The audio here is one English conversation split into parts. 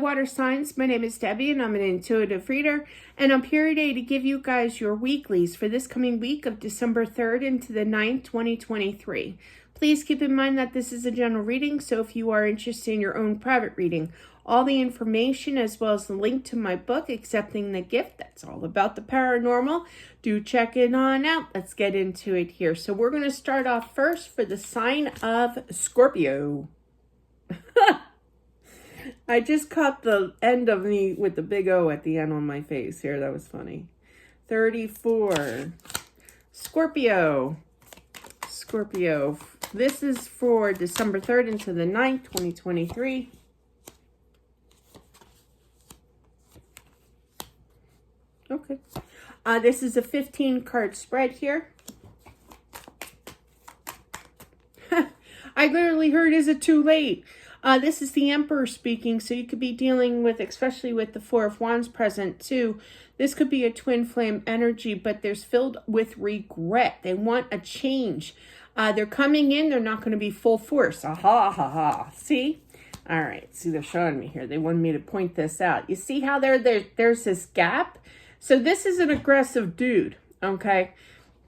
water signs. My name is Debbie and I'm an intuitive reader, and I'm here today to give you guys your weeklies for this coming week of December 3rd into the 9th, 2023. Please keep in mind that this is a general reading, so if you are interested in your own private reading, all the information as well as the link to my book, Accepting the Gift, that's all about the paranormal, do check it on out. Let's get into it here. So we're going to start off first for the sign of Scorpio. I just caught the end of me with the big O at the end on my face here. That was funny. 34. Scorpio. Scorpio. This is for December 3rd into the 9th, 2023. Okay. This is a 15 card spread here. I literally heard, is it too late? This is the Emperor speaking, so you could be dealing with, especially with the Four of Wands present too, this could be a twin flame energy, but there's filled with regret. They want a change. They're coming in, they're not going to be full force. Aha, ha, ha. See? All right, see, they're showing me here. They wanted me to point this out. You see how there's this gap? So this is an aggressive dude, okay?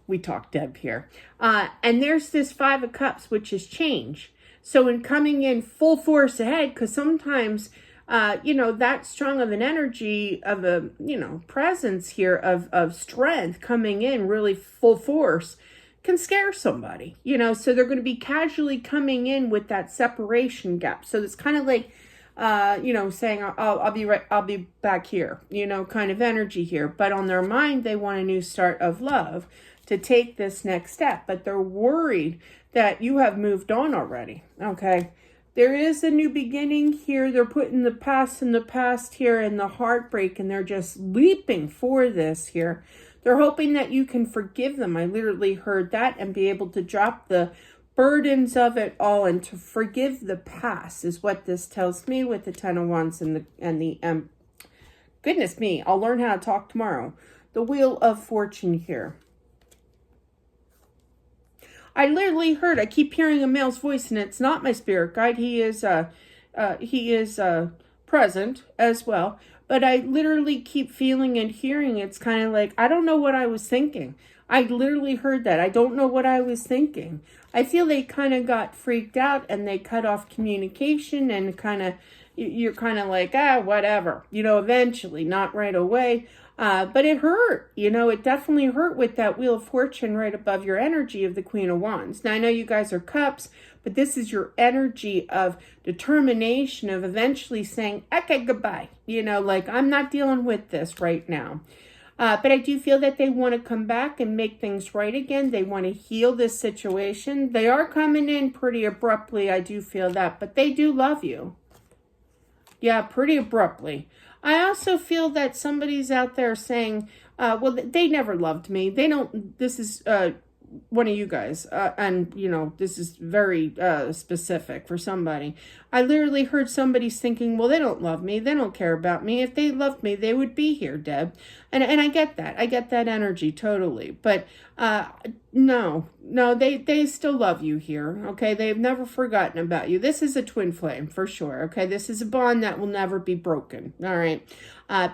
We talked Deb here. And there's this Five of Cups, which is change. So in coming in full force ahead, because sometimes, that strong of an energy of a, presence here of strength coming in really full force can scare somebody, so they're going to be casually coming in with that separation gap. So it's kind of like, saying, I'll be right, I'll be back here, kind of energy here. But on their mind, they want a new start of love to take this next step, but they're worried that you have moved on already, okay? There is a new beginning here. They're putting the past in the past here and the heartbreak, and they're just leaping for this here. They're hoping that you can forgive them. I literally heard that, and be able to drop the burdens of it all and to forgive the past is what this tells me with the Ten of Wands and the goodness me, I'll learn how to talk tomorrow. The Wheel of Fortune here. I literally heard, I keep hearing a male's voice, and it's not my spirit guide. He is present as well. But I literally keep feeling and hearing, it's kind of like, I don't know what I was thinking. I literally heard that. I don't know what I was thinking. I feel they kind of got freaked out and they cut off communication, and you're kind of like, whatever, eventually, not right away. But it hurt, it definitely hurt with that Wheel of Fortune right above your energy of the Queen of Wands. Now, I know you guys are cups, but this is your energy of determination of eventually saying, okay, goodbye. Like, I'm not dealing with this right now. But I do feel that they want to come back and make things right again. They want to heal this situation. They are coming in pretty abruptly. I do feel that, but they do love you. Yeah, pretty abruptly. I also feel that somebody's out there saying, well, they never loved me. They don't, this is one of you guys. And, this is very specific for somebody. I literally heard somebody's thinking, well, they don't love me. They don't care about me. If they loved me, they would be here, Deb. And I get that. I get that energy totally. But no, they still love you here, okay? They've never forgotten about you. This is a twin flame for sure, okay? This is a bond that will never be broken, all right?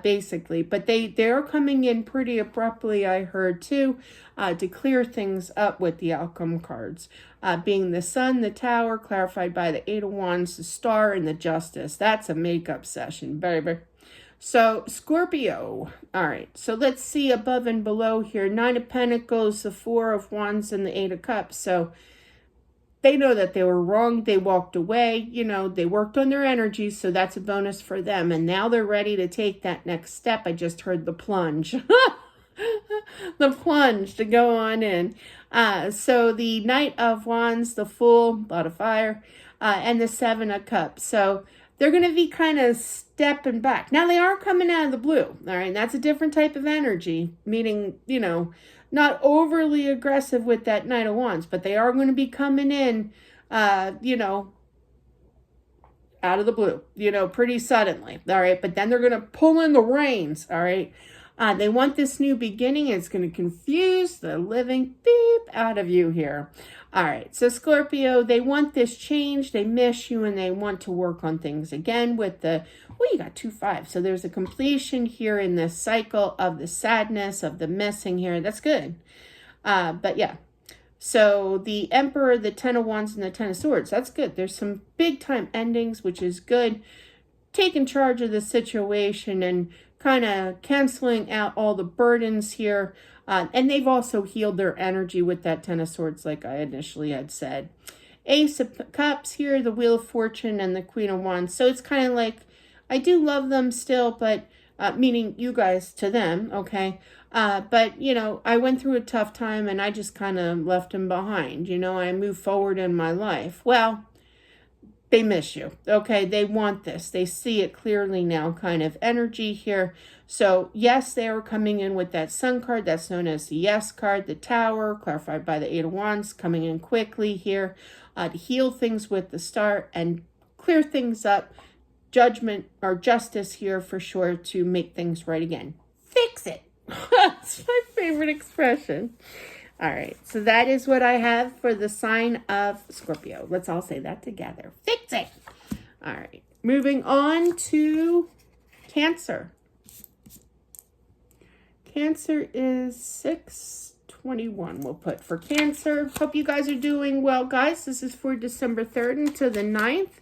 Basically. But they are coming in pretty abruptly, I heard too, to clear things up with the outcome cards. Being the Sun, the Tower, clarified by the Eight of Wands, the Star, and the Justice. That's a makeup session, baby. So, Scorpio. All right, so let's see above and below here. Nine of Pentacles, the Four of Wands, and the Eight of Cups. So, they know that they were wrong. They walked away. They worked on their energies, so that's a bonus for them. And now they're ready to take that next step. I just heard the plunge. The plunge to go on in. So the Knight of Wands, the Fool, a lot of fire, and the Seven of Cups. So they're going to be kind of stepping back. Now, they are coming out of the blue, all right? That's a different type of energy, meaning, not overly aggressive with that Knight of Wands, but they are going to be coming in, out of the blue, pretty suddenly, all right? But then they're going to pull in the reins, all right? They want this new beginning. It's going to confuse the living beep out of you here. All right, so Scorpio, they want this change, they miss you, and they want to work on things again with the, well, you got 2-5. So there's a completion here in this cycle of the sadness, of the missing here. That's good. But yeah, so the Emperor, the Ten of Wands, and the Ten of Swords, that's good. There's some big time endings, which is good. Taking charge of the situation and kind of canceling out all the burdens here. And they've also healed their energy with that Ten of Swords, like I initially had said. Ace of Cups here, the Wheel of Fortune, and the Queen of Wands. So it's kind of like, I do love them still, but meaning you guys to them, okay? But, you know, I went through a tough time and I just kind of left them behind. You know, I moved forward in my life. Well, they miss you, okay? They want this. They see it clearly now, kind of energy here. So, yes, they are coming in with that Sun card. That's known as the Yes card, the Tower, clarified by the Eight of Wands, coming in quickly here to heal things with the Star and clear things up. Judgment or justice here for sure to make things right again. Fix it. That's my favorite expression. All right, so that is what I have for the sign of Scorpio. Let's all say that together. Fix it. All right, moving on to Cancer. Cancer is 6/21. We'll put for Cancer. Hope you guys are doing well, guys. This is for December 3rd until the 9th,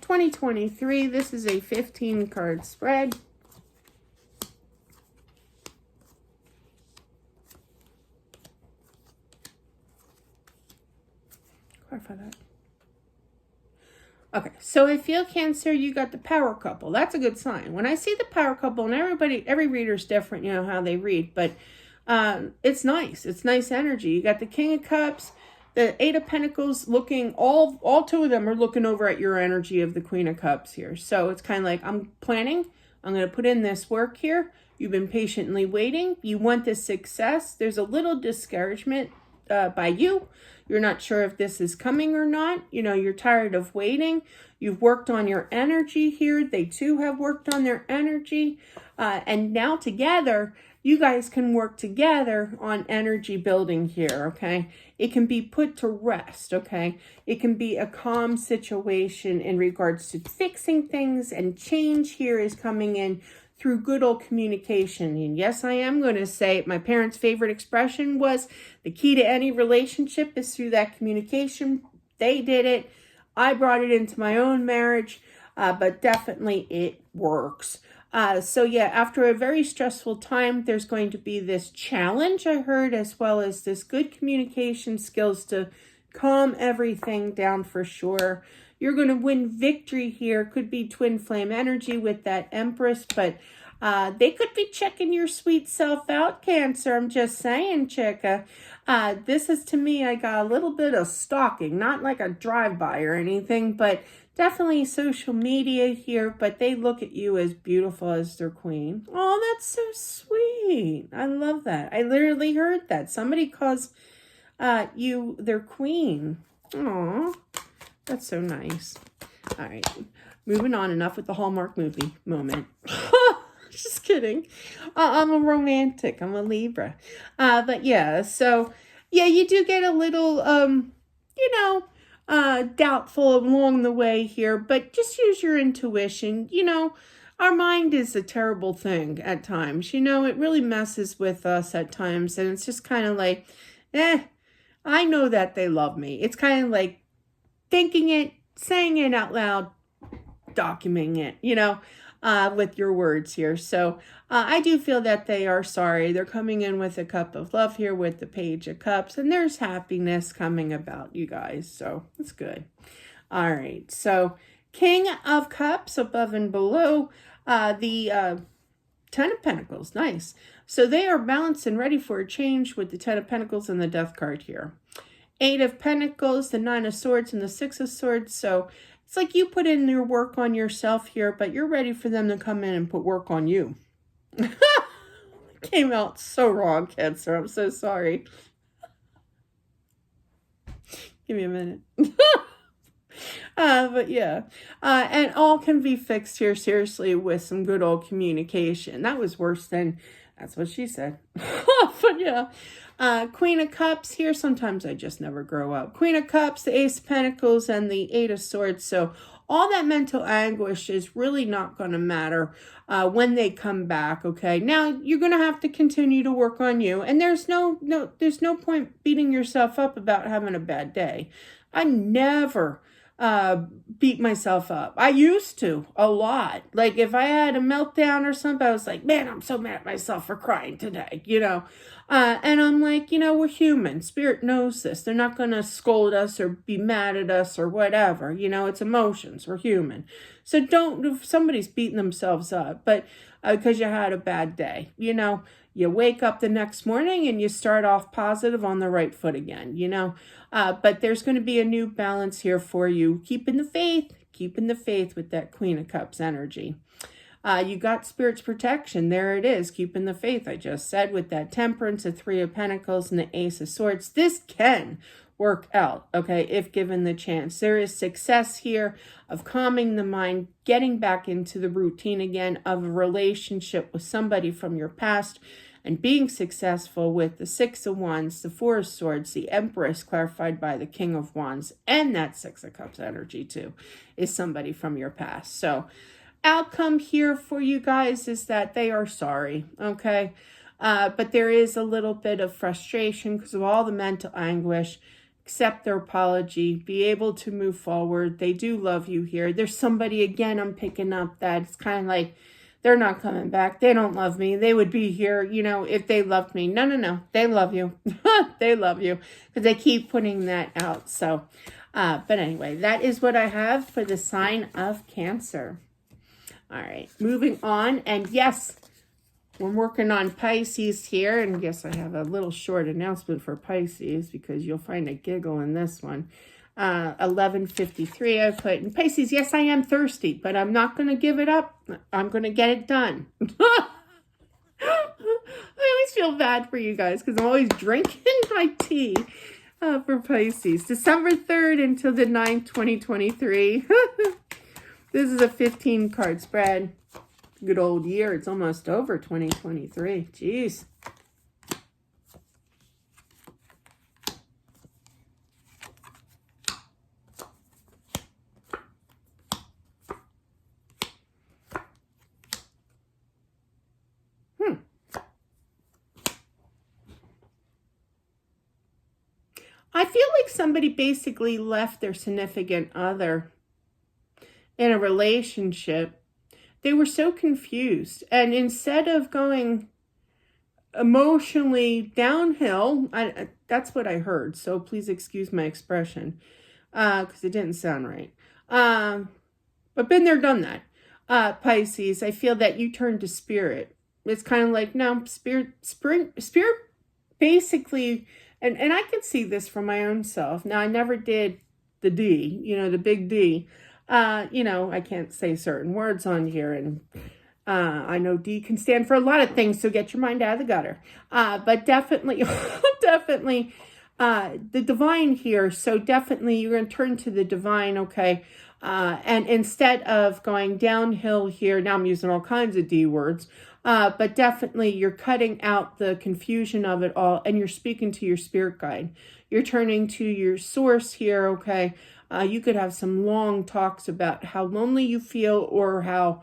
2023. This is a 15-card spread. Clarify that. Okay, so I feel Cancer, you got the power couple. That's a good sign. When I see the power couple, and every reader's different, you know, how they read, but it's nice. It's nice energy. You got the King of Cups, the Eight of Pentacles looking, all two of them are looking over at your energy of the Queen of Cups here. So it's kind of like, I'm planning, I'm going to put in this work here. You've been patiently waiting. You want this success. There's a little discouragement by you. You're not sure if this is coming or not. You know, you're tired of waiting. You've worked on your energy here. They too have worked on their energy. And now together, you guys can work together on energy building here, okay? It can be put to rest, okay? It can be a calm situation in regards to fixing things, and change here is coming in through good old communication. And yes, I am going to say my parents' favorite expression was the key to any relationship is through that communication. They did it. I brought it into my own marriage, but definitely it works. So yeah, after a very stressful time, there's going to be this challenge, I heard, as well as this good communication skills to calm everything down for sure. You're going to win victory here. Could be twin flame energy with that Empress, but they could be checking your sweet self out, Cancer. I'm just saying, chicka. This is, to me, I got a little bit of stalking, not like a drive-by or anything, but definitely social media here, but they look at you as beautiful as their queen. Oh, that's so sweet. I love that. I literally heard that. Somebody calls you their queen. Aw. That's so nice. All right, moving on. Enough with the Hallmark movie moment. Just kidding. I'm a romantic. I'm a Libra. But yeah, so yeah, you do get a little, doubtful along the way here, but just use your intuition. You know, our mind is a terrible thing at times. You know, it really messes with us at times, and it's just kind of like, I know that they love me. It's kind of like, thinking it, saying it out loud, documenting it, with your words here. So I do feel that they are sorry. They're coming in with a cup of love here with the Page of Cups, and there's happiness coming about, you guys. So it's good. All right. So King of Cups above and below, the Ten of Pentacles. Nice. So they are balanced and ready for a change with the Ten of Pentacles and the Death card here. Eight of Pentacles, the Nine of Swords, and the Six of Swords. So it's like you put in your work on yourself here, but you're ready for them to come in and put work on you. Came out so wrong, Cancer. I'm so sorry. Give me a minute. But yeah. And all can be fixed here, seriously, with some good old communication. That was worse than That's what she said. But yeah. Queen of Cups here. Sometimes I just never grow up. Queen of Cups, the Ace of Pentacles, and the Eight of Swords. So all that mental anguish is really not going to matter when they come back, okay? Now, you're going to have to continue to work on you. And there's no point beating yourself up about having a bad day. I never beat myself up. I used to a lot. Like if I had a meltdown or something, I was like, man, I'm so mad at myself for crying today, and I'm like, we're human. Spirit knows this. They're not going to scold us or be mad at us or whatever. It's emotions. We're human. So if somebody's beating themselves up, but because you had a bad day, you wake up the next morning and you start off positive on the right foot again, but there's going to be a new balance here for you. Keeping the faith with that Queen of Cups energy. You got Spirit's protection. There it is. Keeping the faith. I just said with that Temperance, the Three of Pentacles, and the Ace of Swords. This can work out, okay, if given the chance. There is success here of calming the mind, getting back into the routine again of a relationship with somebody from your past, and being successful with the Six of Wands, the Four of Swords, the Empress clarified by the King of Wands, and that Six of Cups energy too, is somebody from your past. So outcome here for you guys is that they are sorry, okay? But there is a little bit of frustration because of all the mental anguish. Accept their apology, be able to move forward. They do love you here. There's somebody, again, I'm picking up that it's kind of like, they're not coming back. They don't love me. They would be here, if they loved me. No. They love you. They love you because they keep putting that out. So, but anyway, that is what I have for the sign of Cancer. All right, moving on. And yes, we're working on Pisces here. And yes, I have a little short announcement for Pisces because you'll find a giggle in this one. 11:53 I put in Pisces. Yes, I am thirsty, but I'm not going to give it up. I'm going to get it done. I always feel bad for you guys because I'm always drinking my tea for Pisces. December 3rd until the 9th, 2023. This is a 15 card spread. Good old year. It's almost over, 2023. Jeez. I feel like somebody basically left their significant other in a relationship. They were so confused. And instead of going emotionally downhill, that's what I heard. So please excuse my expression because it didn't sound right. But been there, done that. Pisces, I feel that you turn to Spirit. It's kind of like, no, Spirit basically... And I can see this from my own self. Now, I never did the D, the big D. I can't say certain words on here. And I know D can stand for a lot of things, so get your mind out of the gutter. But definitely, the divine here. So definitely you're going to turn to the divine, okay? And instead of going downhill here, now I'm using all kinds of D words. But definitely you're cutting out the confusion of it all and you're speaking to your spirit guide. You're turning to your source here, okay? You could have some long talks about how lonely you feel or how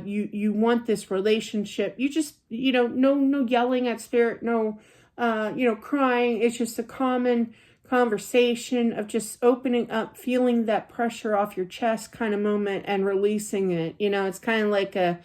you want this relationship. You just, no yelling at Spirit, no, crying. It's just a common conversation of just opening up, feeling that pressure off your chest kind of moment and releasing it. It's kind of like a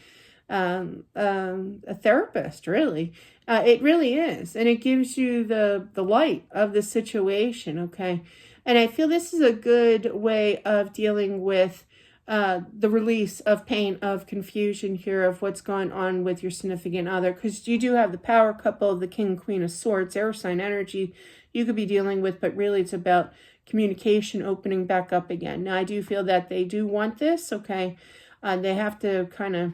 therapist, really. It really is. And it gives you the light of the situation, okay? And I feel this is a good way of dealing with the release of pain, of confusion here, of what's going on with your significant other, because you do have the power couple of the King, Queen of Swords, air sign energy you could be dealing with, but really it's about communication opening back up again. Now, I do feel that they do want this, okay? They have to kind of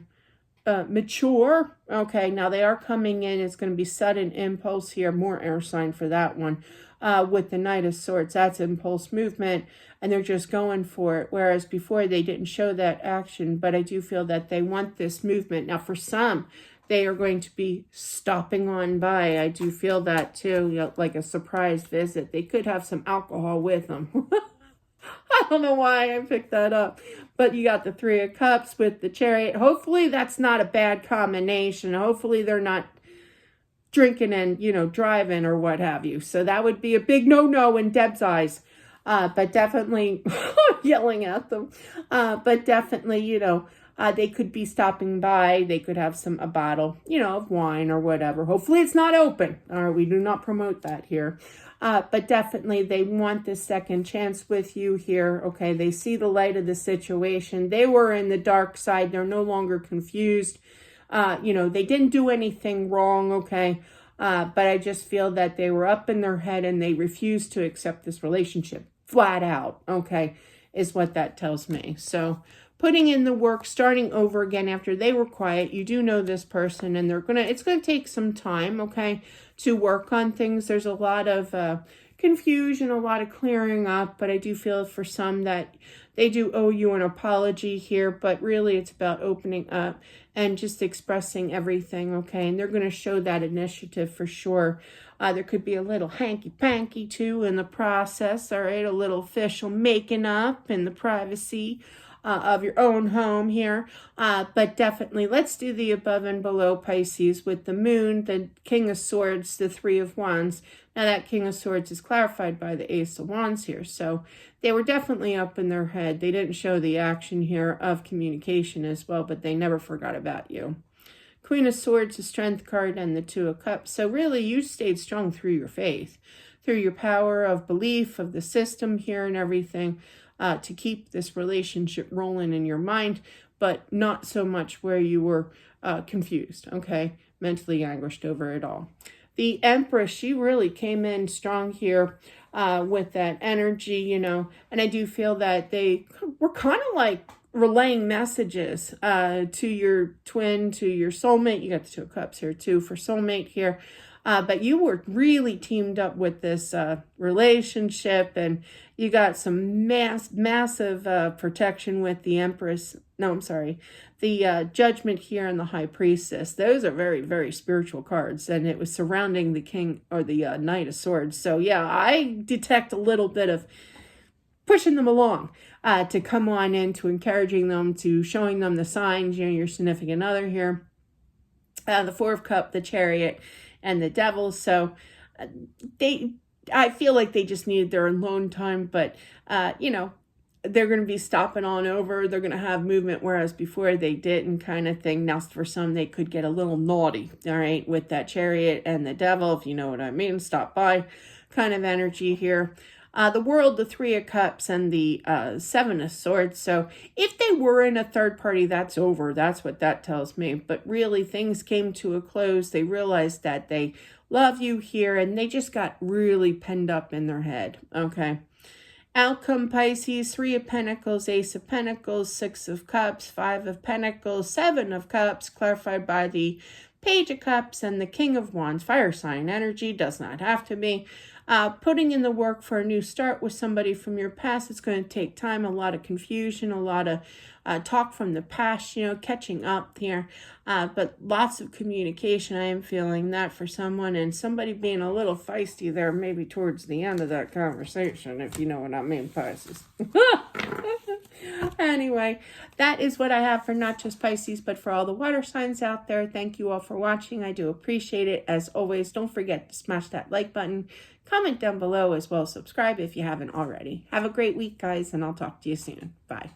mature. Okay, now they are coming in. It's going to be sudden impulse here. More air sign for that one. With the Knight of Swords, that's impulse movement. And they're just going for it. Whereas before they didn't show that action. But I do feel that they want this movement. Now for some, They are going to be stopping on by. I do feel that too, you know, like a surprise visit. They could have some alcohol with them. I don't know why I picked that up. But you got the Three of Cups with the Chariot. Hopefully that's not a bad combination. Hopefully they're not drinking and, you know, driving or what have you. So that would be a big no-no in Deb's eyes. But definitely yelling at them. But definitely, you know, they could be stopping by. They could have a bottle, you know, of wine or whatever. Hopefully it's not open. All right, we do not promote that here. But definitely they want this second chance with you here. Okay, they see the light of the situation. They were in the dark side. They're no longer confused. You know, they didn't do anything wrong, okay? But I just feel that they were up in their head and they refused to accept this relationship. Flat out, okay, is what that tells me. So putting in the work, starting over again after they were quiet. You do know this person and it's going to take some time, okay, to work on things. There's a lot of confusion, a lot of clearing up, but I do feel for some that they do owe you an apology here, but really it's about opening up and just expressing everything, okay? And they're going to show that initiative for sure. There could be a little hanky-panky too in the process, all right? A little official making up in the privacy of your own home here. But definitely, let's do the above and below Pisces with the Moon, the King of Swords, the Three of Wands. Now that King of Swords is clarified by the Ace of Wands here. So they were definitely up in their head. They didn't show the action here of communication as well, but they never forgot about you. Queen of Swords, the Strength card, and the Two of Cups. So really, you stayed strong through your faith, through your power of belief, of the system here and everything, to keep this relationship rolling in your mind, but not so much where you were confused, okay? Mentally anguished over it all. The Empress, she really came in strong here with that energy, you know, and I do feel that they were kind of like relaying messages to your twin, to your soulmate. You got the Two of Cups here too for soulmate here. But you were really teamed up with this relationship, and you got some massive protection with the Empress. No, I'm sorry. The Judgment here and the High Priestess. Those are very, very spiritual cards, and it was surrounding the King or the Knight of Swords. So yeah, I detect a little bit of pushing them along to come on in, to encouraging them, to showing them the signs, you know, your significant other here. The Four of Cups, the Chariot, and the Devil. So I feel like they just needed their alone time, but you know, they're going to be stopping on over. They're going to have movement, whereas before they didn't, kind of thing. Now for some, they could get a little naughty, all right, with that Chariot and the Devil, if you know what I mean. Stop by kind of energy here. The World, the Three of Cups, and the Seven of Swords. So if they were in a third party, that's over. That's what that tells me. But really, things came to a close. They realized that they love you here, and they just got really penned up in their head, okay? Outcome, Pisces, Three of Pentacles, Ace of Pentacles, Six of Cups, Five of Pentacles, Seven of Cups, clarified by the Page of Cups, and the King of Wands. Fire sign energy, does not have to be. Putting in the work for a new start with somebody from your past. It's going to take time, a lot of confusion, a lot of talk from the past, you know, catching up here. But lots of communication. I am feeling that for someone, and somebody being a little feisty there maybe towards the end of that conversation, if you know what I mean, Pisces. Anyway, that is what I have for not just Pisces, but for all the water signs out there. Thank you all for watching. I do appreciate it. As always, don't forget to smash that like button. Comment down below as well. Subscribe if you haven't already. Have a great week, guys, and I'll talk to you soon. Bye.